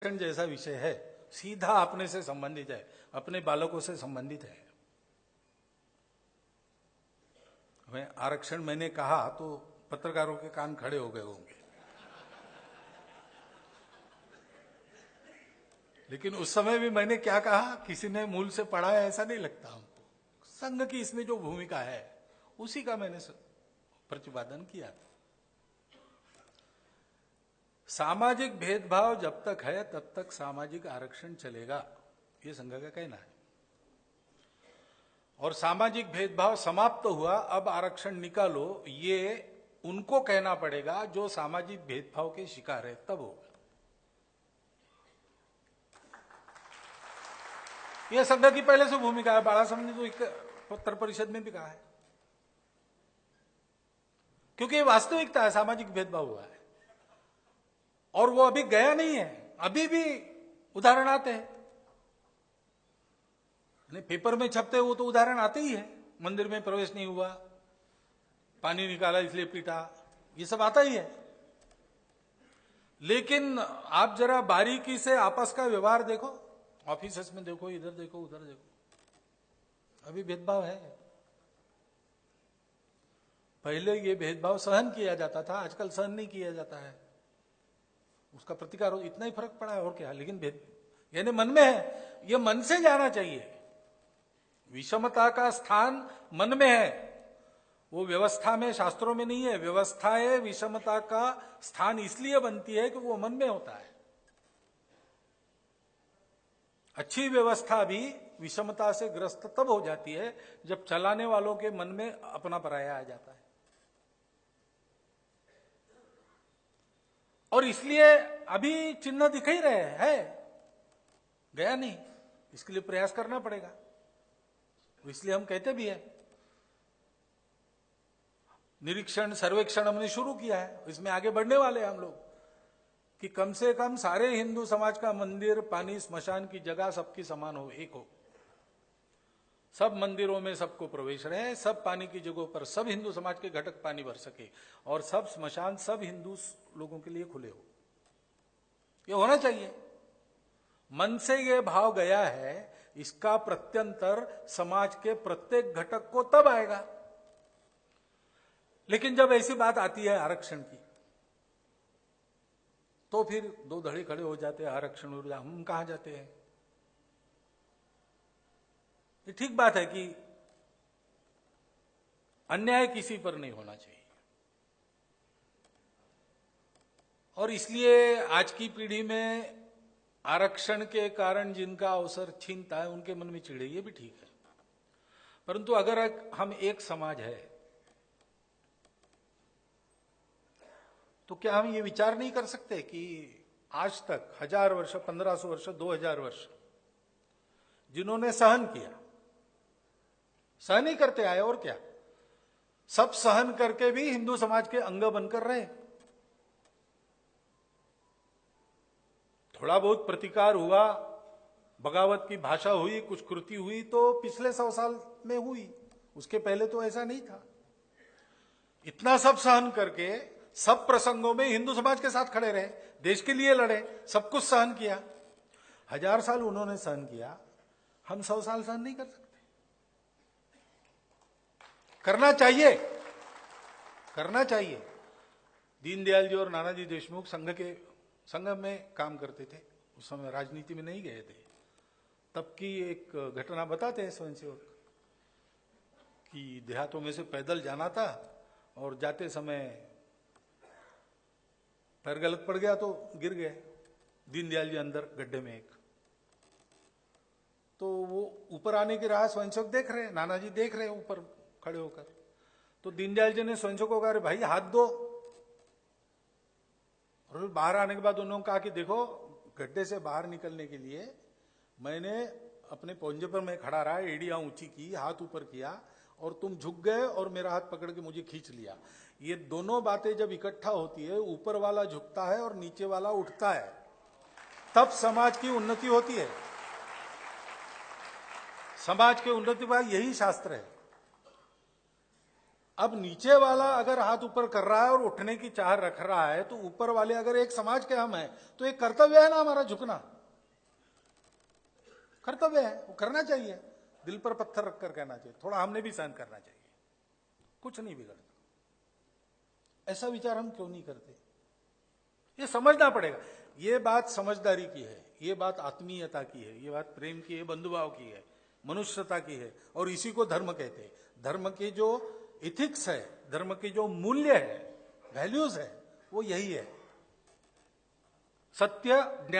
जैसा विषय है, सीधा अपने से संबंधित है, अपने बालकों से संबंधित है। मैं आरक्षण मैंने कहा तो पत्रकारों के कान खड़े हो गए होंगे, लेकिन उस समय भी मैंने क्या कहा, किसी ने मूल से पढ़ा है ऐसा नहीं लगता हमको। संघ की इसमें जो भूमिका है उसी का मैंने प्रतिपादन किया था। सामाजिक भेदभाव जब तक है तब तक सामाजिक आरक्षण चलेगा, ये संघ का कहना है। और सामाजिक भेदभाव समाप्त हुआ, अब आरक्षण निकालो, ये उनको कहना पड़ेगा जो सामाजिक भेदभाव के शिकार है, तब होगा। यह संघ की पहले से भूमिका है। बाला साहब ने तो एक पत्र परिषद में भी कहा है, क्योंकि ये वास्तविकता है, सामाजिक भेदभाव हुआ है और वो अभी गया नहीं है, अभी भी उदाहरण आते हैं। पेपर में छपते वो तो उदाहरण आते ही है, मंदिर में प्रवेश नहीं हुआ, पानी निकाला इसलिए पीटा, ये सब आता ही है। लेकिन आप जरा बारीकी से आपस का व्यवहार देखो, ऑफिसेस में देखो, इधर देखो, उधर देखो, अभी भेदभाव है। पहले ये भेदभाव सहन किया जाता था, आजकल सहन नहीं किया जाता है, उसका प्रतिकार हो, इतना ही फर्क पड़ा है और क्या। लेकिन यानी मन में है, ये मन से जाना चाहिए। विषमता का स्थान मन में है, वो व्यवस्था में, शास्त्रों में नहीं है। व्यवस्थाएं विषमता का स्थान इसलिए बनती है कि वो मन में होता है। अच्छी व्यवस्था भी विषमता से ग्रस्त तब हो जाती है जब चलाने वालों के मन में अपना पराया आ जाता है। और इसलिए अभी चिन्ह दिख ही रहे हैं, गया नहीं, इसके लिए प्रयास करना पड़ेगा। इसलिए हम कहते भी हैं, निरीक्षण सर्वेक्षण हमने शुरू किया है, इसमें आगे बढ़ने वाले हैं हम लोग, कि कम से कम सारे हिंदू समाज का मंदिर, पानी, स्मशान की जगह सबकी समान हो, एक हो। सब मंदिरों में सबको प्रवेश रहे, सब पानी की जगहों पर सब हिंदू समाज के घटक पानी भर सके, और सब स्मशान सब हिंदू लोगों के लिए खुले हो। ये होना चाहिए। मन से ये भाव गया है, इसका प्रत्यंतर समाज के प्रत्येक घटक को तब आएगा। लेकिन जब ऐसी बात आती है आरक्षण की, तो फिर दो धड़े खड़े हो जाते हैं, आरक्षण हो, हम कहां जाते हैं। ये ठीक बात है कि अन्याय किसी पर नहीं होना चाहिए, और इसलिए आज की पीढ़ी में आरक्षण के कारण जिनका अवसर छीनता है उनके मन में चिढ़े, ये भी ठीक है। परंतु अगर हम एक समाज है तो क्या हम ये विचार नहीं कर सकते कि आज तक 1000 वर्ष, 1500 वर्ष, 2000 वर्ष जिन्होंने सहन किया, सहन ही करते आए, और क्या, सब सहन करके भी हिंदू समाज के अंग बनकर रहे। थोड़ा बहुत प्रतिकार हुआ, बगावत की भाषा हुई, कुछ कृति हुई तो पिछले 100 साल में हुई, उसके पहले तो ऐसा नहीं था। इतना सब सहन करके सब प्रसंगों में हिंदू समाज के साथ खड़े रहे, देश के लिए लड़े, सब कुछ सहन किया। 1000 साल उन्होंने सहन किया, हम 100 साल सहन नहीं कर सकते। करना चाहिए, करना चाहिए। दीनदयाल जी और नानाजी देशमुख संघ में काम करते थे, उस समय राजनीति में नहीं गए थे। तब की एक घटना बताते हैं स्वयंसेवक, कि देहातों में से पैदल जाना था और जाते समय पैर गलत पड़ गया तो गिर गए, दीनदयाल जी अंदर गड्ढे में एक। तो वो ऊपर आने की राह स्वयंसेवक देख रहे, नानाजी देख रहे ऊपर खड़े होकर। तो दीनदयाल जी ने स्वयंसेवक को कहा, अरे भाई हाथ दो। और बाहर आने के बाद उन्होंने कहा कि देखो, गड्ढे से बाहर निकलने के लिए मैंने अपने पोंजे पर मैं खड़ा रहा, एड़ियां ऊंची की, हाथ ऊपर किया, और तुम झुक गए और मेरा हाथ पकड़ के मुझे खींच लिया। ये दोनों बातें जब इकट्ठा होती है, ऊपर वाला झुकता है और नीचे वाला उठता है, तब समाज की उन्नति होती है। समाज की उन्नति का यही शास्त्र है। अब नीचे वाला अगर हाथ ऊपर कर रहा है और उठने की चाह रख रहा है, तो ऊपर वाले अगर एक समाज के हम हैं, तो एक कर्तव्य है ना हमारा झुकना, कर्तव्य है, वो करना चाहिए। दिल पर पत्थर रखकर कहना चाहिए, थोड़ा हमने भी सहन करना चाहिए, कुछ नहीं बिगड़ता। ऐसा विचार हम क्यों नहीं करते? ये समझना पड़ेगा। ये बात समझदारी की है, ये बात आत्मीयता की है, ये बात प्रेम की है, बंधुभाव की है, मनुष्यता की है, और इसी को धर्म कहते हैं। धर्म के जो इथिक्स है, धर्म के जो मूल्य है, वैल्यूज है, वो यही है, सत्य, ज्ञान।